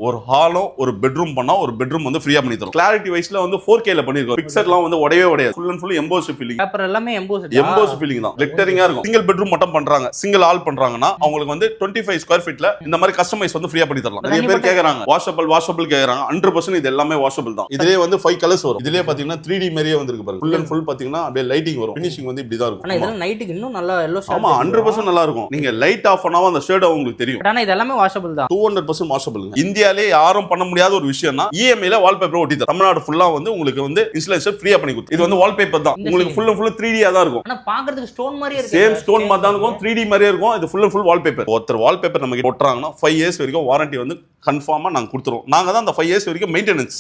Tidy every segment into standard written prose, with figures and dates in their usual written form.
ஒரு ஹாலும் ஒரு பெட்ரூம் பண்ணா ஒரு பெட்ரூம் வந்து ஃப்ரீயா பண்ணி தரும். கிளாரிட்டி வைஸ்ல வந்து 4K ல பண்ணிருக்கோம். பிக்சர்லாம் வந்து உடையவே உடையாது. Full and full embossed feeling. Paper எல்லாமே எம்போஸ்ட் ஃபீலிங் தான். லெட்டரிங்கா இருக்கும். சிங்கிள் பெட்ரூம் மட்டும் பண்றாங்க, சிங்கிள் ஹால் பண்றாங்கன்னா அவங்களுக்கு வந்து 25 ஸ்கொயர் ஃபீட்ல இந்த மாதிரி கஸ்டமைஸ் வந்து ஃப்ரீயா பண்ணி தரலாம். நிறைய பேர் கேக்குறாங்க வாஷபிள் கேக்குறாங்க. 100% இது எல்லாமே வாஷபிள் தான். இதுலயே வந்து 5 கலர்ஸ் வரும். இதுலயே பாத்தீங்கன்னா 3D மாதிரியே வந்திருக்கு பாருங்க. ஃபுல் அண்ட் ஃபுல் பாத்தீங்கன்னா அப்படியே லைட்டிங் வரும். ஃபினிஷிங் வந்து இப்படி தான் இருக்கும். ஆனா இதெல்லாம் நைட்டுக்கு இன்னும் நல்லா எல்லோ ஷேட். ஆமா 100% நல்லா இருக்கும். நீங்க லைட் ஆஃப் பண்ணாம அந்த ஷேட் உங்களுக்கு தெரியும். ஆனா இது எல்லாமே வாஷபிள் தான். 200% வாஷபிள். இந்தியாலே யாரும் பண்ண முடியாத ஒரு விஷயம்னா EMI ல வால்பேப்பர் ஒட்டி தரும். தமிழ்நாடு ஃபுல்லா வந்து உங்களுக்கு வந்து இன்ஸ்டலேஷன் ஃப்ரீயா பண்ணி கொடுத்து. இது வந்து வால்பேப்பர் தான். உங்களுக்கு ஃபுல் அண்ட் ஃபுல் 3D ஆ தான் இருக்கும். ஆனா பாக்குறதுக்கு ஸ்டோன் மாதிரியே இருக்கு. சேம் ஸ்டோன் மாதிரி தான் இருக்கும். 3D மாதிரியே இருக்கும். இது ஃபுல் அண்ட் ஃபுல் வால்பேப்பர். ஒருத்தர் வால்பேப்பர் நமக்கு ஒட்டுறாங்கன்னா 5 இயர்ஸ் வரைக்கும் வாரண்டி வந்து கன்ஃபார்மா நாங்க கொடுத்துருவோம். நாங்க தான் அந்த 5 இயர்ஸ் வரைக்கும் மெயின்டெனன்ஸ்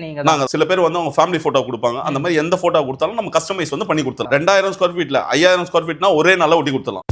நீங்க நாங்க. சில பேர் வந்து அவங்க ஃபேமிலி போட்டோ கொடுப்பாங்க. அந்த மாதிரி எந்த போட்டோ கொடுத்தாலும் நம்ம கஸ்டமைஸ் வந்து பண்ணி கொடுத்துறோம். 2000 ஸ்கொயர் ஃபீட்ல 5000 ஸ்கொயர் ஃபீட்னா ஒரே நாள்ல ஒட்டி கொடுத்துடலாம்.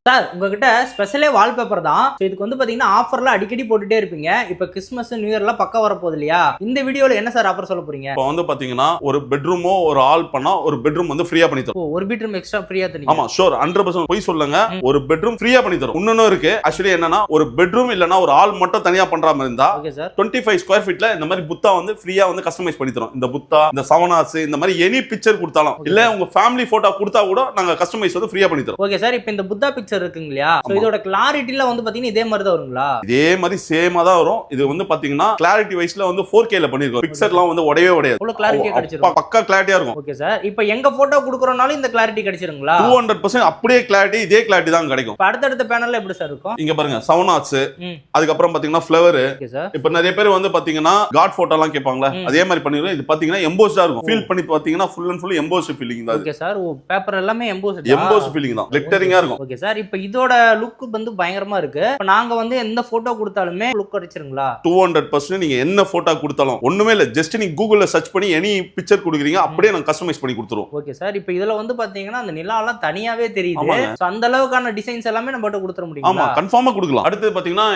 சார் உங்ககிட்ட ஸ்பெஷலே வால்பேப்பர் தான். இதுக்கு வந்து பாத்தீங்கன்னா ஆஃபர்ல அடிக்கடி போட்டுட்டே இருப்பீங்க. இப்ப கிறிஸ்மஸ் நியூ இயர்லாம் பக்கா வர போகுது இல்லையா? இந்த வீடியோல என்ன சார் ஆஃபர் சொல்ல போறீங்க? இப்போ வந்து பாத்தீங்கன்னா ஒரு பெட்ரூமோ ஒரு ஹால் பண்ணா ஒரு பெட்ரூம் வந்து ஃப்ரீயா பண்ணி தரும். ஒரு பெட்ரூம் எக்ஸ்ட்ரா ஃப்ரீயா தரீங்க? ஆமா ஷூர் 100% போய் சொல்லுங்க. ஒரு பெட்ரூம் ஃப்ரீயா பண்ணி தரும். இன்னொன்னு இருக்கு. ஆக்சுவலி என்னன்னா ஒரு பெட்ரூம் இல்லனா ஒரு ஹால் மட்டும் தனியா பண்ற மாதிரி இருந்தா ஓகே சார் 25 ஸ்கொயர் ஃபீட்ல இந்த மாதிரி புத்தா வந்து ஃப்ரீயா வந்து கஸ்டமைஸ் பண்ணி தரும். இந்த புத்தா, இந்த சவனாஸ், இந்த மாதிரி எனி பிக்சர் கொடுத்தாலும் இல்ல உங்க ஃபேமிலி போட்டோ கொடுத்தா கூட நாங்க கஸ்டமைஸ் வந்து ஃப்ரீயா பண்ணி தரோம். Okay sir. இப்போ இந்த புத்தா பிக்சர் இருக்குங்க இல்லையா? சோ இதோட கிளாரிட்டில வந்து பாத்தீங்கன்னா இதே மாதிரி தான் வருங்களா? இதே மாதிரி சேமா தான் வரும். இது வந்து பாத்தீங்கன்னா கிளாரிட்டி வைஸ்ல வந்து 4K ல பண்ணிருக்கோம். பிக்சர்லாம் வந்து உடையவே உடையாது. அவ்வளவு கிளாரிட்டியா கிடைச்சிரும். பக்கா கிளாரிட்டியா இருக்கும். Okay sir. இப்போ எங்க போட்டோ குடுக்குறனால இந்த கிளாரிட்டி கிடைச்சிருங்களா? 200% அப்படியே கிளாரிட்டி இதே கிளாரிட்டி தான் கிடைக்கும். இப்போ அடுத்த பேனல்ல எப்படி சார் இருக்கும்? இங்க பாருங்க சவனாஸ், அதுக்கு அப்புறம் பாத்தீங்கன்னா ஃப்ளவர். Okay sir. இப்போ நிறைய பேர் வந்து பாத்தீங்கன்னா காட் போட்டோ எல்லாம் கேட்பாங்களா, அதே மாதிரி பண்ணிடுவோம். இது பாத்தீங்கன்னா எம்போஸ்டா இருக்கும். ஃபீல் பண்ணி பாத்தீங்கன்னா full and full embossed feeling தான். Okay sir. பேப்பர் எல்லாமே எம்போஸ்ட் ஃபீலிங் தான். லெட்டரிங்கா இருக்கும். Okay sir. இப்போ இதோட லுக் வந்து பயங்கரமா இருக்கு. இப்போ நாங்க வந்து எந்த போட்டோ கொடுத்தாலுமே லுக் அடிச்சிருங்களா? 200% நீங்க என்ன போட்டோ கொடுத்தாலும் ஒண்ணுமே இல்ல. ஜஸ்ட் நீங்க கூகுள்ல சர்ச் பண்ணி எனி பிக்சர் கொடுக்குறீங்க, அப்படியே நாங்க கஸ்டமைஸ் பண்ணி கொடுத்துருவோம். Okay sir. இப்போ இதுல வந்து பாத்தீங்கன்னா அந்த நிலாலாம் தனியாவே தெரியுது. சோ அந்த அளவுக்கான டிசைன்ஸ் எல்லாமே நம்ம கொடுத்துற முடியும். ஆமா கன்ஃபார்மா கொடுக்கலாம். அடுத்து பாத்தீங்கன்னா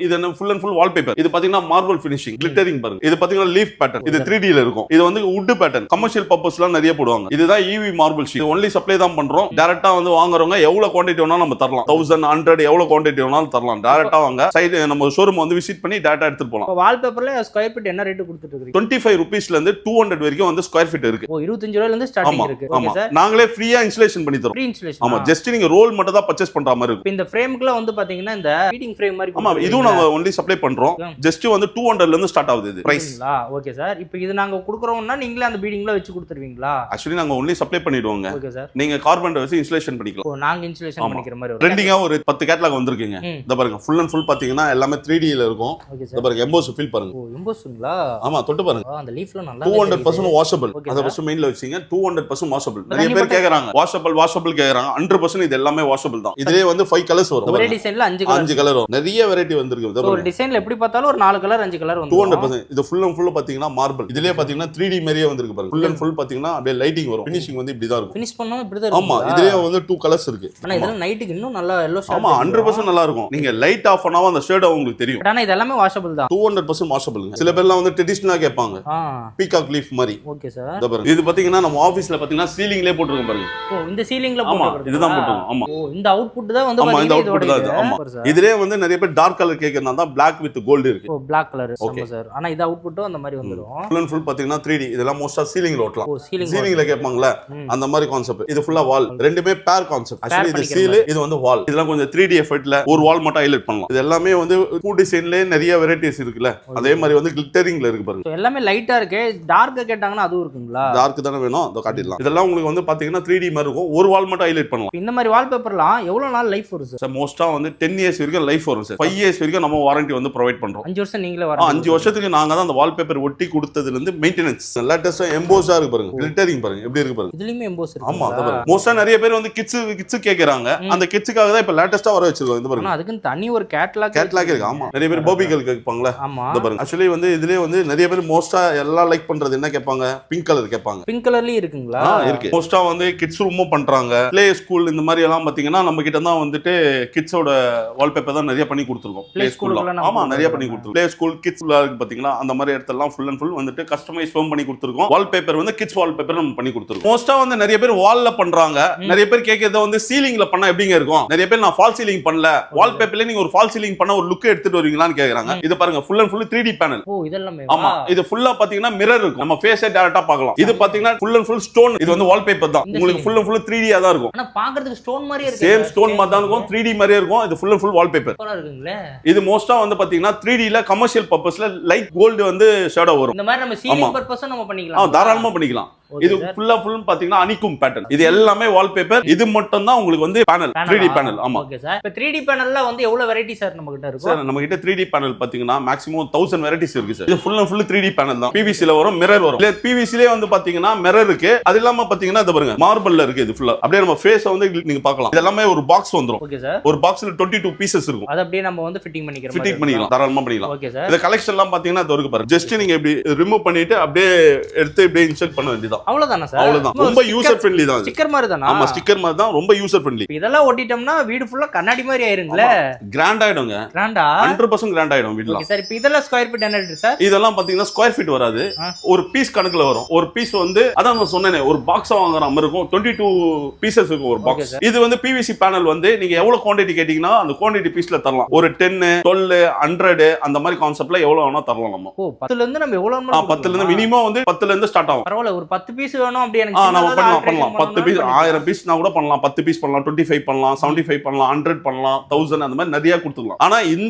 இது ஃபுல் அண்ட் ஃபுல் வால்பேப்பர். இது பாத்தீங்கன்னா மார்பிள் ஃபினிஷிங், கிளிட்டரிங் பாருங்க. இது பாத்தீங்கன்னா லீஃப் பேட்டர்ன். இது 3D ல இருக்கும். இது வந்து வுட் பேட்டர்ன். கமர்ஷியல் பர்பஸ்லாம் நிறைய போடுவாங்க. இதுதான் EV marble sheet. Only supply தான் பண்றோம். டைரக்டா வந்து வாங்குறவங்க எவ்வளவு குவாண்டிட்டி வேணாலும் நம்ம தரலாம். 1000 100 எவ்வளவு குவாண்டிட்டி வேணாலும் தரலாம். டைரக்டா வாங்க சைடு நம்ம ஷோரூம் வந்து விசிட் பண்ணி டேட்டா எடுத்துட்டு போலாம். வால்பேப்பர்ல ஸ்கொயர் ஃபீட் என்ன ரேட் கொடுத்துட்டு இருக்கீங்க? 25 ரூபீஸ்ல இருந்து 200 வரைக்கும் வந்து ஸ்கொயர் ஃபீட் இருக்கு. ஓ 25 ரூபாயில இருந்து ஸ்டார்டிங் இருக்கு. Okay sir. நாங்களே ஃப்ரீயா இன்ஸ்டலேஷன் பண்ணி தரோம். Free installation. ஆமா ஜஸ்ட் நீங்க ரோல் மட்டும் தான் பர்சேஸ் பண்ற மாதிரி இருக்கும். இந்த ஃப்ரேம்க்குல வந்து பாத்தீங்கன்னா இந்த ஃபீடிங் ஃப்ரேம் மாதிரி. ஆமா இதுவும் நாங்க ஒன்லி சப்ளை பண்றோம். ஜஸ்ட் வந்து 200 ல இருந்து ஸ்டார்ட் ஆகுது இது பிரைஸ். Okay sir. இப்போ இது நாங்க குடுக்குறோம்னா நீங்களே அந்த பீடிங்ல வச்சு கொடுத்துருவீங்களா? ஆக்சுவலி நாங்க ஒன்லி சப்ளை பண்ணிடுவோங்க. Okay sir. நீங்க கார்பெண்டர் வச்சு இன்ஸ்டலேஷன் பண்ணிக்கலாம். ஓ நாங்க இன்ஸ்டலேஷன் பண்ணிக்கிற மாதிரி வரும். ட்ரெண்டிங்கா ஒரு 10 கேட்டலாக் வந்திருக்குங்க. இத பாருங்க ஃபுல் அண்ட் ஃபுல் பாத்தீங்கன்னா எல்லாமே 3D ல இருக்கும். இத பாருங்க எம்போஸ் ஃபீல் பாருங்க. ஓ எம்போஸ்ங்களா? ஆமா தொட்டு பாருங்க. அந்த லீஃப்ல நல்லா 200% வாஷபிள். அத ஃபர்ஸ்ட் மெயின்ல வச்சீங்க. 200% வாஷபிள். நிறைய பேர் கேக்குறாங்க வாஷபிள் கேக்குறாங்க. 100% இது எல்லாமே வாஷபிள் தான். இதுலயே வந்து 5 கலர்ஸ் வரும். ஒரே டிசைன்ல 5 கலர் வரும். நிறைய வெரைட்டி வந்திருக்கு. ஒரு டிசைன்ல எப்படி பார்த்தாலும் ஒரு 4 கலர் 5 கலர் வந்து 200%. இது ஃபுல் அண்ட் ஃபுல் பாத்தீங்கன்னா மார்பிள். இதுலயே பாத்தீங்கன்னா 3D மாதிரியே வந்திருக்கு பாருங்க. ஃபுல் அண்ட் ஃபுல் பாத்தீங்கன்னா அப்படியே லைட்டிங் வரும். ஃபினிஷிங் வந்து இப்படி தான் இருக்கும். ஃபினிஷ் பண்ணா இப்படி தான் இருக்கும். ஆமா இதுலயே வந்து 2 கலர்ஸ் இருக்கு. ஆனா இதெல்லாம் நைட்டுக்கு இன்னும் நல்லா எல்லோ ஷேட். ஆமா 100% நல்லா இருக்கும். நீங்க லைட் ஆஃப் பண்ணாம அந்த ஷேட் உங்களுக்கு தெரியும். ஆனா இது எல்லாமே வாஷபிள் தான். 200% வாஷபிள். சில பேர்லாம் வந்து ட்ரெடிஷனலா கேட்பாங்க. பீகாக் லீஃப் மாதிரி. Okay sir. இத பாருங்க. இது பாத்தீங்கன்னா நம்ம ஆபீஸ்ல பாத்தீங்கன்னா சீலிங்லயே போட்டுருக்கோம் பாருங்க. ஓ இந்த சீலிங்ல போட்டுருக்கோம். இதுதான் போட்டுருக்கோம். ஆமா. ஓ இந்த அவுட்புட் தான் வந்து பாத்தீங்கன்னா இதோட இது. ஆமா. இதுலயே வந்து நிறைய பேர் டார்க் கலர் கேக்குறதா தான் Black with gold இருக்கு. ஓ Black கலர். ஆமா சார். ஆனா இது அவுட்புட்டும் அந்த மாதிரி வந்துரும். ஃபுல் அண்ட் ஃபுல் பாத்தீங்கன்னா 3D. இதெல்லாம் மோஸ்டா சீலிங்ல ஓட்டலாம். ஓ சீலிங்ல கேட்பாங்கல அந்த மாதிரி கான்செப்ட். இது ஃபுல்லா வால். ரெண்டுமே பேர் கான்செப்ட். ஆக்சுவலி இது சீல், இது வந்து வால். இதெல்லாம் கொஞ்சம் 3D எஃபெக்ட்ல ஒரு வால் மட்டும் ஹைலைட் பண்ணலாம். இது எல்லாமே வந்து பூ டிசைன்லயே நிறைய வெரைட்டிஸ் இருக்குல. அதே மாதிரி வந்து கிளிட்டரிங்ல இருக்கு பாருங்க. எல்லாமே லைட்டா இருக்கு. டார்க்கா கேட்டாங்கன்னா அதுவும் இருக்குங்களா? டார்க் தான வேணும். அத காட்டிடலாம். இதெல்லாம் உங்களுக்கு வந்து பாத்தீங்கன்னா 3D மாதிரி இருக்கும். ஒரு வால் மட்டும் ஹைலைட் பண்ணலாம். இந்த மாதிரி வால்பேப்பர்லாம் எவ்வளவு நாள் லைஃப் வரும் சார்? மோஸ்டா வந்து 10 இயர்ஸ் வரைக்கும் லைஃப் வரும் சார். 5 இயர்ஸ் வரைக்கும் நம்ம வாரண்டி வந்து ப்ரொவைட் பண்றோம். 5 வருஷம் நீங்களே வாரண்டி. 5 வருஷத்துக்கு நாங்க தான் அந்த வால்பேப்பர் ஒட்டி கொடுத்ததுல இருந்து மெயின்டெனன்ஸ். லேட்டஸ்டா எம்போஸா இருக்கு பாருங்க. கிளிட்டரிங் பாருங்க எப்படி இருக்கு பாருங்க. இதுலயுமே எம்போஸ் இருக்கு. ஆமா அத பாருங்க. மோஸ்டா நிறைய பேர் வந்து கிட்ஸ் கேக்குறாங்க. அந்த கிட்ஸ்க்காக தான் இப்ப லேட்டஸ்டா வர வச்சிருக்கோம். இந்த பாருங்க. அதுக்கு தனி ஒரு கேட்டலாக் இருக்கு. ஆமா நிறைய பேர் பாபிகள் கேட்பாங்களா? ஆமா இந்த பாருங்க. ஆக்சுவலி வந்து இதுலயே வந்து நிறைய பேர் மோஸ்டா எல்லாம் லைக் பண்றது என்ன கேட்பாங்க? பிங்க் கலர் கேட்பாங்க. பிங்க் கலர்லயே இருக்குங்களா? இருக்கு. மோஸ்டா வந்து கிட்ஸ் ரூமும் பண்றாங்க. ப்ளே ஸ்கூல் இந்த மாதிரி எல்லாம் பாத்தீங்கன்னா நம்ம கிட்ட தான் வந்துட்டு கிட்ஸோட வால்பேப்பர் தான் நிறைய பண்ணி கொடுத்துருக்கோம். ப்ளே ஸ்கூல்ல ஆமா நிறைய பண்ணி கொடுத்துருக்கோம். ப்ளே ஸ்கூல் கிட்ஸ் இருக்கு பாத்தீங்களா? அந்த மாதிரி இடத்தெல்லாம் ஃபுல் அண்ட் ஃபுல் வந்துட்டு கஸ்டமைஸ் பண்ணி கொடுத்துருக்கோம். வால்பேப்பர் வந்து கிட்ஸ் வால்பேப்பர் நம்ம பண்ணி கொடுத்துருக்கோம். மோஸ்டா வந்து நிறைய பேர் வால்ல பண்றாங்க. நிறைய பேர் கேக்குறது வந்து சீலிங்ல பண்ணா எப்படிங்க இருக்கும். நிறைய பேர் நான் ஃபால் சீலிங் பண்ணல, வால்பேப்பர்ல நீங்க ஒரு ஃபால் சீலிங் பண்ண ஒரு லுக் எடுத்துட்டு வருவீங்களான்னு கேக்குறாங்க. இது பாருங்க full and full 3D panel. ஓ இதெல்லாம் ஆமா, இது ஃபுல்லா பாத்தீங்கன்னா மிரர் இருக்கும், நம்ம ஃபேஸை டைரக்டா பார்க்கலாம். இது பாத்தீங்கன்னா ஃபுல் அண்ட் ஃபுல் ஸ்டோன், இது வந்து வால்பேப்பர் தான், உங்களுக்கு ஃபுல் அண்ட் ஃபுல் 3D ஆ தான் இருக்கும். ஆனா பாக்குறதுக்கு ஸ்டோன் மாதிரியே இருக்கு, சேம் ஸ்டோன் மாதிரி தான் இருக்கும், 3D மாதிரியே இருக்கும். இது ஃபுல் அண்ட் ஃபுல் வால்பேப்பர் இருக்குங்களே. இது மோஸ்டா வந்து பாத்தீங்கன்னா 3D ல கமர்ஷியல் பர்பஸ்ல லைட் கோல்டு வந்து ஷேடோ வரும். இந்த மாதிரி நம்ம சீலிங் பர்பஸும் நம்ம பண்ணிக்கலாம். தாராளமா பண்ணிக்கலாம். இது ஃபுல்லா ஃபுல் பாத்தீங்கன்னா அனிக்கும் பேட்டர்ன். இது எல்லாமே வால்பேப்பர். இது மட்டும் தான் உங்களுக்கு வந்து பேனல், 3D பேனல். ஆமா ஓகே சார். இப்போ 3D பேனல்ல வந்து எவ்வளவு வெரைட்டி சார் நம்ம கிட்ட இருக்கு? சார் நம்ம கிட்ட 3D பேனல் பாத்தீங்கன்னா மேக்ஸிமம் 1000 வெரைட்டிஸ் இருக்கு சார். இது full and full 3D panel தான். PVC ல வரும், மிரர் வரும். இல்ல PVC லே வந்து பாத்தீங்கன்னா மிரர் இருக்கு. அது இல்லாம பாத்தீங்கன்னா இது பாருங்க மார்பிள்ல இருக்கு. இது ஃபுல்லா அப்படியே நம்ம ஃபேஸ வந்து நீங்க பார்க்கலாம். இது எல்லாமே ஒரு பாக்ஸ் வந்துரும். Okay sir. ஒரு பாக்ஸ்ல 22 பீசஸ் இருக்கும். அத அப்படியே நம்ம வந்து ஃபிட்டிங் பண்ணிக்கலாம், தாராளமா பண்ணிக்கலாம். Okay sir. இந்த கலெக்ஷன் எல்லாம் பாத்தீங்கன்னா அது இருக்கு பாருங்க. ஜஸ்ட் நீங்க இப்படி ரிமூவ் பண்ணிட்டு அப்படியே எடுத்து இப்படியே இன்சர்ட் பண்ண வேண்டியதான். அவ்வளவுதானா சார்? ரொம்ப யூசர் ஃப்ரெண்ட்லி தான். ஸ்டிக்கர் மாதிரி தானா? ஆமா, ஸ்டிக்கர் மாதிரி தான், ரொம்ப யூசர் ஃப்ரெண்ட்லி. இதெல்லாம் ஒட்டிட்டோம்னா வீடு ஃபுல்லா கண்ணாடி மாதிரி ஆயிருங்களே. கிராண்ட் ஆயிடுங்க. கிராண்டா? 100% கிராண்ட் ஆயிடும் வீட்ல. Okay sir. இப்போ இதெல்லாம் ஸ்கொயர் ஃபீட் என்ன ரேட் சார்? இதெல்லாம் பாத்தீங்கன்னா ஸ்கொயர் ஃபீட் வராது, ஒரு பீஸ் கணக்குல வரும். ஒரு பீஸ் வந்து அதான் நான் சொன்னேனே, ஒரு பாக்ஸ் வாங்குற மாதிரி இருக்கும். 22 பீசஸ் இருக்கும் ஒரு பாக்ஸ். இது வந்து PVC பேனல் வந்து நீங்க எவ்வளவு குவாண்டிட்டி கேட்டீங்கன்னா அந்த குவாண்டிட்டி பீஸ்ல தரலாம். ஒரு 10, 12, 100 அந்த மாதிரி கான்செப்ட்ல எவ்வளவு வேணா தரலாம் நம்ம. ஓ 10ல இருந்து நம்ம எவ்வளவு 10ல இருந்து மினிமம் வந்து 10ல இருந்து ஸ்டார்ட் ஆகும். பரவாயில்ல, ஒரு 10 பீஸ் வேணும் அப்படி எனக்கு நம்ம பண்ணலாம் 10 பீஸ் 1000 பீஸ்னா கூட பண்ணலாம். 10 பீஸ் பண்ணலாம், 25 பண்ணலாம், 75 பண்ணலாம், 100 பண்ணலாம், 1000 அந்த மாதிரி நிறைய கொடுத்துக்கலாம். ஆனா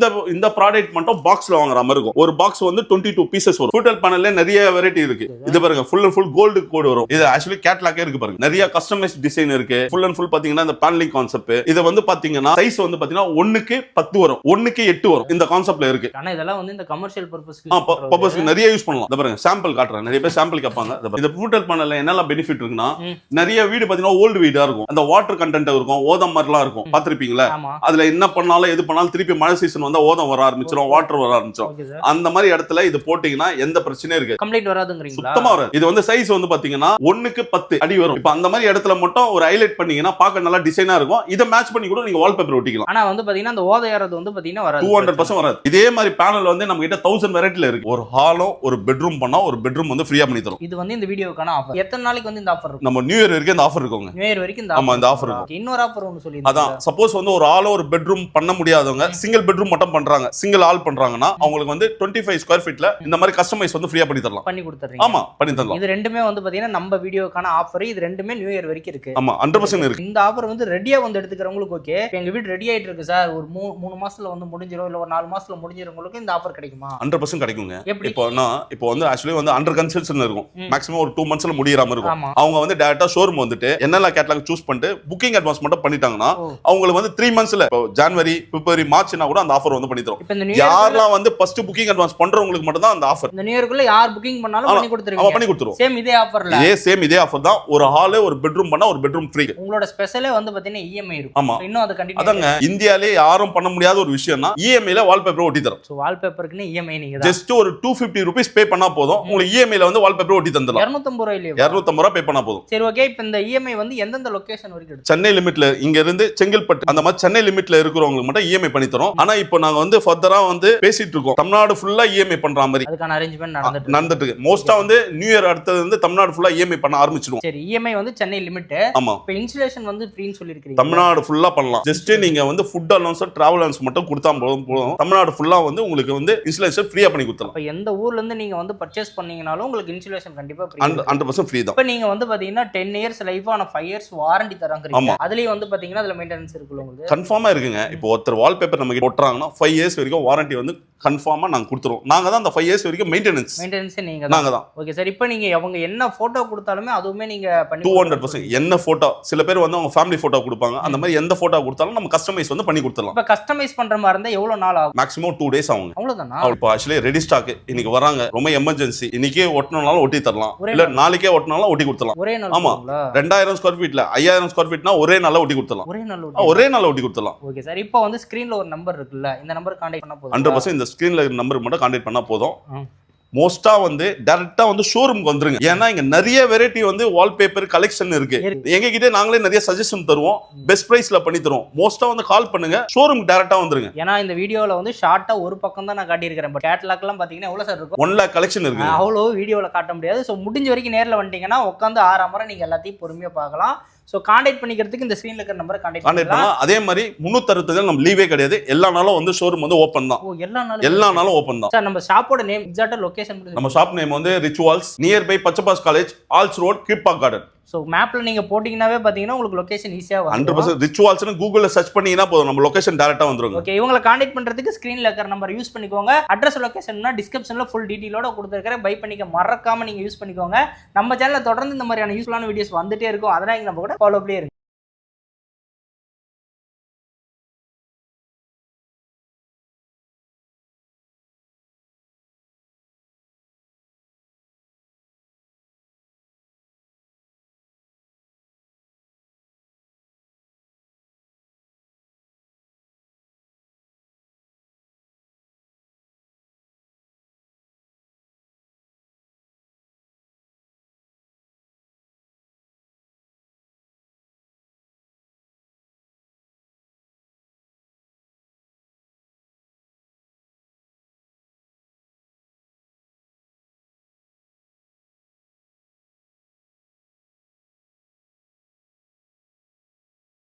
இந்த ப்ராடக்ட் மட்டும் பாக்ஸ்ல வாங்குற மாதிரி இருக்கும். ஒரு பாக்ஸ் வந்து 22 பீசஸ் வரும். ஃபுட்டல் பேனல்ல நிறைய வெரைட்டி இருக்கு. இது பாருங்க full and full gold coat வரும். இது ஆக்சுவலி கேட்லாக்கே இருக்கு பாருங்க. நிறைய கஸ்டமைஸ் டிசைன் இருக்கு. ஃபுல் அண்ட் ஃபுல் பாத்தீங்கன்னா இந்த பேனலிங் கான்செப்ட். இது வந்து பாத்தீங்கன்னா சைஸ் வந்து பாத்தீங்கன்னா 1க்கு 10 வரும், 1க்கு 8 வரும். இந்த கான்செப்ட்ல இருக்கு. ஆனா இதெல்லாம் வந்து இந்த கமர்ஷியல் பர்பஸ்க்கு நிறைய யூஸ் பண்ணலாம். இத பாருங்க சாம்பிள் காட்டுறேன். நிறைய பேர் சாம்பிள் கேட்பாங்க. இந்த ஃபுட்டல் பேனல்ல என்னெல்லாம் பெனிஃபிட் இருக்குன்னா, நிறைய வீடு பாத்தீங்கன்னா ஓல்டு வீடா இருக்கும். அந்த வாட்டர் கண்டென்ட் இருக்கும், ஓதம் மாதிரிலாம் இருக்கும். பாத்திருப்பீங்களா? அதுல என்ன பண்ணாலும் எது பண்ணாலும் திருப்பி மழை சீசன் வந்தா ஓதம் வர ஆரம்பிச்சிடும், வாட்டர் வர ஆரம்பிச்சிடும். அந்த மாதிரி இடத்துல இது போட்டீங்கன்னா எந்த பிரச்சனையும் இருக்கு, கம்ப்ளைண்ட் வராதுங்கறீங்களா? சுத்தமா வராது. இது வந்து சைஸ் வந்து பாத்தீங்கன்னா 1க்கு 10 அடி வரும். இப்ப அந்த மாதிரி இடத்துல மட்டும் ஒரு ஹைலைட் பண்ணீங்கன்னா பார்க்க நல்லா டிசைனா இருக்கும். இத மேட்ச் பண்ணி கூட நீங்க வால்பேப்பர் ஒட்டிக்கலாம். ஆனா வந்து பாத்தீங்கன்னா அந்த ஓத ஏறது வந்து பாத்தீங்கன்னா வராது, 200% வராது. இதே மாதிரி பேனல் வந்து நம்ம கிட்ட 1000 வெரைட்டில இருக்கு. ஒரு ஹாலோ ஒரு பெட்ரூம் பண்ணா ஒரு பெட்ரூம் வந்து ஃப்ரீயா பண்ணி தரும். இது வந்து இந்த வீடியோக்கான ஆஃபர். எத்தனை நாளைக்கு வந்து இந்த ஆஃபர் இருக்கும்? நம்ம நியூ இயர் வரைக்கும் இந்த ஆஃபர் இருக்குங்க. நியூ இயர் வரைக்கும் இந்த ஆமா இந்த ஆஃபர் இருக்கு. இன்னொரு ஆஃபர் ஒன்னு சொல்லி அதான் சப்போஸ் வந்து ஒரு ஆளோ ஒரு பெட்ரூம் பண்ண முடியாதவங்க சிங்கிள் பெட்ரூம் மட்டும் பண்றாங்க, சிங்கிள் ஆல் பண்றாங்கன்னா அவங்களுக்கு வந்து 25 ஸ்கொயர் ஃபீட்ல இந்த மாதிரி கஸ்டமைஸ் வந்து ஃப்ரீயா பண்ணி தரலாம். பண்ணி கொடுத்துறீங்க? ஆமா பண்ணி தரலாம். இது ரெண்டுமே வந்து பாத்தீங்கன்னா நம்ம வீடியோக்கான ஆஃபர். இது ரெண்டுமே நியூ இயர் வரைக்கும் இருக்கு. ஆமா 100% இருக்கு. இந்த ஆஃபர் வந்து ரெடியா வந்து எடுத்துக்கிறவங்களுக்கு ஓகே. எங்க வீடு ரெடி ஆயிட்டு இருக்கு சார், ஒரு 3 மாசத்துல வந்து முடிஞ்சிரும், இல்ல ஒரு 4 மாசத்துல முடிஞ்சிருவங்களுக்கு இந்த ஆஃபர் கிடைக்குமா? 100% கிடைக்குங்க. இப்போ வந்து ஆக்சுவலி வந்து அண்டர் கன்ஸ்ட்ரக்ஷன் இருக்கும். மேக்ஸிமம் ஒரு 2 மந்த்ஸ்ல முடியற மாதிரி இருக்கும். அவங்க வந்து டைரக்டா ஷோரூம் வந்துட்டு என்னெல்லாம் கேட்டலாக் சூஸ் பண்ணிட்டு புக்கிங் அட்வான்ஸ் மட்டும் பண்ணிட்டாங்கன்னா அவங்களுக்கு வந்து 3 மந்த்ஸ்ல ஜனவரி பிப்ரவரி மார்ச்னா கூட அந்த ஆஃபர் வந்து பண்ணி தரும். யாரெல்லாம் வந்து ஃபர்ஸ்ட் புக்கிங் அட்வான்ஸ் பண்றவங்களுக்கு மட்டும் தான் அந்த ஆஃபர். இந்த நியூ இயர்க்குள்ள யார் புக்கிங் பண்ணாலும் பண்ணி கொடுத்துருவீங்க? பண்ணி கொடுத்துருவோம். சேம் இதே ஆஃபர்ல சேம் இதே ஆஃபர் தான். ஒரு ஹால் ஒரு பெட்ரூம் பண்ணா ஒரு பெட்ரூம் ஃப்ரீ. உங்களோட ஸ்பெஷலே வந்து பாத்தீங்கன்னா இஎம்ஐ இருக்கும். ஆமா இன்னும் அது கண்டிப்பா அதாங்க இந்தியாலே யாரும் பண்ண முடியாத ஒரு விஷயம்னா இஎம்ஐ ல வால்பேப்பர் ஒட்டி தரும். சோ வால்பேப்பருக்கு இஎம்ஐ நீங்க தான் ஜஸ்ட் ஒரு 250 ரூபீஸ் பே பண்ணா போதும், உங்களுக்கு இஎம்ஐ ல வந்து வால்பேப்பர் ஒட்டி தந்துடலாம். 250 ரூபாய் இல்லையா? 250 ரூபாய் பே பண்ணா போதும். சரி ஓகே. இப்போ இந்த இஎம்ஐ வந்து எந்தெந்த லொகேஷன் வரைக்கும் இருக்கு? சென்னை லிமிட்ல இங்க இருந்து செங்கல்பட்டு அந்த மாதிரி சென்னை லிமிட்ல இருக்கிறவங்களுக்கு மட்டும் இஎம்ஐ பண்ணி தரோம். ஆனா இப்போ நாங்க வந்து ஃபர்தரா வந்து பேசிட்டு இருக்கோம் தமிழ்நாடு ஃபுல்லா இஎம்ஐ பண்ற மாதிரி. அதுக்கான அரேஞ்ச்மென்ட் நடந்துட்டு இருக்கு. மோஸ்டா வந்து நியூ இயர் அடுத்தது வந்து தமிழ்நாடு ஃபுல்லா இஎம்ஐ பண்ண ஆரம்பிச்சிடுவோம். சரி இஎம்ஐ வந்து சென்னை லிமிட். ஆமா இப்போ இன்ஸ்டாலேஷன் வந்து ஃப்ரீன்னு சொல்லிருக்கீங்க. தமிழ்நாடு ஃபுல்லா பண்ணலாம். ஜஸ்ட் நீங்க வந்து ஃபுட் அலவன்ஸ் டிராவல் அலவன்ஸ் மட்டும் கொடுத்தா போதும். தமிழ்நாடு ஃபுல்லா வந்து உங்களுக்கு வந்து இன்ஸ்டாலேஷன் ஃப்ரீயா பண்ணி கொடுத்துறோம். இப்போ எந்த ஊர்ல இருந்து நீங்க வந்து பர்ச்சேஸ் பண்ணீங்கனாலும் உங்களுக்கு இன்ஸ்டாலேஷன் கண்டிப்பா ஃப்ரீ. 100% ஃப்ரீ தான். இப்போ நீங்க வந்து பாத்தீங்கன்னா 10 இயர்ஸ் லைஃப் ஆன 5 இயர்ஸ் வாரண்டி தராங்கறீங்க. அதுலயே வந்து பாத்தீங்கன்னா அதுல மெயின்டனன்ஸ் இருக்குல உங்களுக்கு? கன்ஃபார்மா இருக்குங்க. இப்போ ஒருத்தர் வால்பேப்பர் நம்ம கிட்ட ஒட்டறாங்கன்னா 5 இயர்ஸ் வரைக்கும் வாரண்டி வந்து கன்ஃபார்மா நாங்க கொடுத்துறோம். நாங்க தான் அந்த 5 இயர்ஸ் வரைக்கும் மெயின்டனன்ஸ் நீங்க நாங்க தான். Okay sir. இப்போ நீங்க அவங்க என்ன போட்டோ கொடுத்தாலுமே அதுவுமே நீங்க பண்ணி 200% என்ன போட்டோ, சில பேர் வந்து அவங்க ஃபேமிலி போட்டோ கொடுப்பாங்க, அந்த மாதிரி எந்த போட்டோ கொடுத்தாலும் நம்ம கஸ்டமைஸ் வந்து பண்ணி கொடுத்துறலாம். இப்போ கஸ்டமைஸ் பண்ற மாதிரி இருந்தா எவ்வளவு நாள் ஆகும்? மேக்ஸிமம் 2 டேஸ் ஆகும். அவ்வளவுதானா? இப்போ ஆக்சுவலி ரெடி ஸ்டாக் இன்னைக்கு வராங்க, ரொம்ப எமர்ஜென்சி, இன்னைக்கே ஒட்டனாலும் ஒட்டி தரலாம், இல்ல நாளைக்கே ஒட்டனாலும் ஒட்டி கொடுத்துறலாம். ஒரே நாள்? ஆமா 2000 ஸ்கொயர் ஃபீட்ல 5000 ஸ்கொயர் ஃபீட்னா ஒரே நாள்ல ஒட்டி கொடுத்துறலாம். ஒரே நாள்ல ஒட்டி கொடுத்துறலாம். Okay sir. இப்போ வந்து ஸ்கிரீன்ல ஒரு நம்பர் இருக்குல்ல, இந்த நம்பர் கான்டாக்ட் பண்ணா போதும். 100% இந்த ஸ்கிரீன்ல நம்பர் மட்டும் கான்டாக்ட் பண்ணா போதும். மோஸ்டா வந்து டைரக்டா வந்து ஷோரூம்க்கு வந்துருங்க. ஏன்னா இங்க நிறைய வெரைட்டி வந்து வால்பேப்பர் கலெக்ஷன் இருக்கு. எங்க கிட்ட நாங்களே நிறைய சஜஷன் தருவோம், பெஸ்ட் பிரைஸ்ல பண்ணி தருவோம். மோஸ்டா வந்து கால் பண்ணுங்க, ஷோரூம் டைரக்டா வந்துருங்க. ஏன்னா இந்த வீடியோல வந்து ஷார்ட்டா ஒரு பக்கம் தான் நான் காட்டி இருக்கேன். பட் கேட்டலாக் எல்லாம் பாத்தீங்கன்னா எவ்வளவு சார் இருக்கும்? 1 lakh கலெக்ஷன் இருக்கு. அவ்வளவு வீடியோல காட்ட முடியாது. சோ முடிஞ்ச வரைக்கும் நேர்ல வந்துட்டீங்கன்னா உட்காந்து 6 முறை நீங்க எல்லாத்தையும் பொறுமையா பார்க்கலாம். ஸோ கான்டாக்ட் பண்ணிக்கிறதுக்கு இந்த ஸ்க்ரீன்ல இருக்கிற நம்பரை கான்டாக்ட் கான்டாக்ட் பண்ணலாம். பண்ணலாம். அதே மாதிரி 360 நம்ம லீவே கிடையாது. எல்லா நாளும் வந்து ஷோரூம் வந்து ஓப்பன் தான். ஓ எல்லா எல்லா நாளும் ஓப்பன் தான். சார் நம்ம ஷாப்போட நேம் எக்ஸாக்ட்டா லொகேஷன் நம்ம ஷாப் நேம் வந்து rituals, near by Pachaiyappa's college, ஆல்ஸ் ரோட், கீழ்பாக் கார்டன். ஸோ மேப்ல நீங்க போட்டீங்கன்னாவே பாத்தீங்கன்னா உங்களுக்கு லொகேஷன் ஈஸியா வரும். 100% ரிச்சுவல்ஸ்னு கூகுள்ல சர்ச் பண்ணீங்கன்னா போதும், நம்ம லொகேஷன் டைரக்டா வந்துருங்க. ஓகே, இவங்களை கான்டாக்ட் பண்றதுக்கு ஸ்கிரீன்ல இருக்கிற நம்பர் யூஸ் பண்ணிக்கோங்க. அட்ரஸ் லொகேஷன்னா டிஸ்கிரிப்ஷன்ல ஃபுல் டீடைலோட கொடுத்துருக்கேன். பை பண்ணிக்க மறக்காம நீங்க யூஸ் பண்ணிக்கோங்க. நம்ம சேனல்ல தொடர்ந்து இந்த மாதிரியான யூஸ்ஃபுல்லான வீடியோஸ் வந்துட்டே இருக்கும். அதனால நம்ம கூட ஃபாலோ பண்ணியே இருங்க.